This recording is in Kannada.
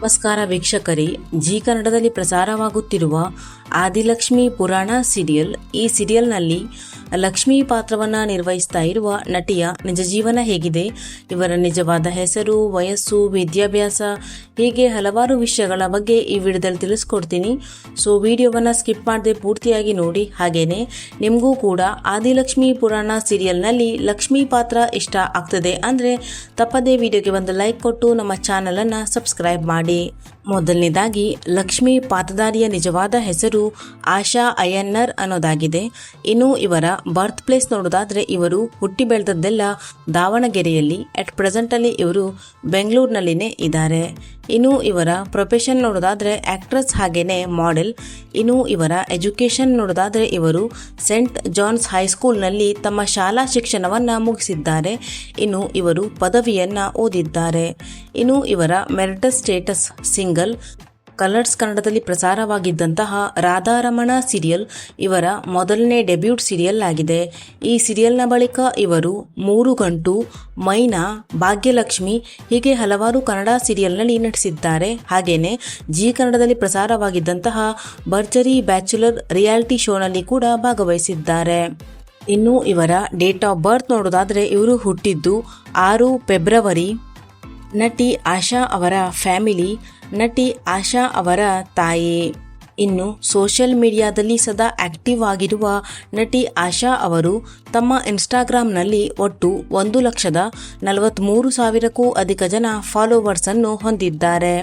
ನಮಸ್ಕಾರ ವೀಕ್ಷಕರೇ, ಜಿ ಕನ್ನಡದಲ್ಲಿ ಪ್ರಸಾರವಾಗುತ್ತಿರುವ ಆದಿಲಕ್ಷ್ಮಿ ಪುರಾಣ ಸೀರಿಯಲ್. ಈ ಸೀರಿಯಲ್ನಲ್ಲಿ ಲಕ್ಷ್ಮಿ ಪಾತ್ರವನ್ನು ನಿರ್ವಹಿಸ್ತಾ ಇರುವ ನಟಿಯ ನಿಜ ಜೀವನ ಹೇಗಿದೆ, ಇವರ ನಿಜವಾದ ಹೆಸರು, ವಯಸ್ಸು, ವಿದ್ಯಾಭ್ಯಾಸ, ಹೀಗೆ ಹಲವಾರು ವಿಷಯಗಳ ಬಗ್ಗೆ ಈ ವಿಡಿಯೋದಲ್ಲಿ ತಿಳಿಸ್ಕೊಡ್ತೀನಿ. ಸೊ ವಿಡಿಯೋವನ್ನು ಸ್ಕಿಪ್ ಮಾಡದೆ ಪೂರ್ತಿಯಾಗಿ ನೋಡಿ. ಹಾಗೇನೆ ನಿಮಗೂ ಕೂಡ ಆದಿಲಕ್ಷ್ಮಿ ಪುರಾಣ ಸೀರಿಯಲ್ನಲ್ಲಿ ಲಕ್ಷ್ಮಿ ಪಾತ್ರ ಇಷ್ಟ ಆಗ್ತದೆ ಅಂದರೆ ತಪ್ಪದೇ ವಿಡಿಯೋಗೆ ಒಂದು ಲೈಕ್ ಕೊಟ್ಟು ನಮ್ಮ ಚಾನಲನ್ನು ಸಬ್ಸ್ಕ್ರೈಬ್ ಮಾಡಿ. ಮೊದಲನೇದಾಗಿ ಲಕ್ಷ್ಮಿ ಪಾತ್ರಧಾರಿಯ ನಿಜವಾದ ಹೆಸರು ಆಶಾ ಅಯ್ಯನ್ನರ್ ಅನ್ನೋದಾಗಿದೆ. ಇನ್ನು ಇವರ ಬರ್ತ್ ಪ್ಲೇಸ್ ನೋಡೋದಾದ್ರೆ ಇವರು ಹುಟ್ಟಿ ಬೆಳೆದದ್ದೆಲ್ಲ ದಾವಣಗೆರೆಯಲ್ಲಿ. ಅಟ್ ಪ್ರೆಸೆಂಟ್ ಅಲ್ಲಿ ಇವರು ಬೆಂಗಳೂರಿನಲ್ಲಿನೇ ಇದ್ದಾರೆ. ಇನ್ನು ಇವರ ಪ್ರೊಫೆಷನ್ ನೋಡೋದಾದ್ರೆ ಆಕ್ಟ್ರೆಸ್ ಹಾಗೇನೆ ಮಾಡೆಲ್. ಇನ್ನು ಇವರ ಎಜುಕೇಶನ್ ನೋಡೋದಾದ್ರೆ ಇವರು ಸೆಂಟ್ ಜಾನ್ಸ್ ಹೈಸ್ಕೂಲ್ನಲ್ಲಿ ತಮ್ಮ ಶಾಲಾ ಶಿಕ್ಷಣವನ್ನ ಮುಗಿಸಿದ್ದಾರೆ. ಇನ್ನು ಇವರು ಪದವಿಯನ್ನ ಓದಿದ್ದಾರೆ. ಇನ್ನು ಇವರ ಮೆರಿಟಲ್ ಸ್ಟೇಟಸ್ ಸಿಂಗಲ್. ಕಲರ್ಸ್ ಕನ್ನಡದಲ್ಲಿ ಪ್ರಸಾರವಾಗಿದ್ದಂತಹ ರಾಧಾರಮಣ ಸೀರಿಯಲ್ ಇವರ ಮೊದಲನೇ ಡೆಬ್ಯೂಟ್ ಸೀರಿಯಲ್ ಆಗಿದೆ. ಈ ಸೀರಿಯಲ್ನ ಬಳಿಕ ಇವರು 3 ಗಂಟು, ಮೈನಾ, ಭಾಗ್ಯಲಕ್ಷ್ಮಿ ಹೀಗೆ ಹಲವಾರು ಕನ್ನಡ ಸೀರಿಯಲ್ನಲ್ಲಿ ನಟಿಸಿದ್ದಾರೆ. ಹಾಗೇನೆ ಜಿ ಕನ್ನಡದಲ್ಲಿ ಪ್ರಸಾರವಾಗಿದ್ದಂತಹ ಭರ್ಜರಿ ಬ್ಯಾಚುಲರ್ ರಿಯಾಲಿಟಿ ಶೋನಲ್ಲಿ ಕೂಡ ಭಾಗವಹಿಸಿದ್ದಾರೆ. ಇನ್ನು ಇವರ ಡೇಟ್ ಆಫ್ ಬರ್ತ್ ನೋಡೋದಾದ್ರೆ ಇವರು ಹುಟ್ಟಿದ್ದು 6 ಫೆಬ್ರವರಿ. ನಟಿ ಆಶಾ ಅವರ ಫ್ಯಾಮಿಲಿ, ನಟಿ ಆಶಾ ಅವರ ತಾಯಿ. ಇನ್ನು ಸೋಷಿಯಲ್ ಮೀಡಿಯಾದಲ್ಲಿ ಸದಾ ಆಕ್ಟಿವ್ ಆಗಿರುವ ನಟಿ ಆಶಾ ಅವರು ತಮ್ಮ ಇನ್ಸ್ಟಾಗ್ರಾಂನಲ್ಲಿ ಒಟ್ಟು 1,43,000ಕ್ಕೂ ಅಧಿಕ ಜನ ಫಾಲೋವರ್ಸ್ ಅನ್ನು ಹೊಂದಿದ್ದಾರೆ.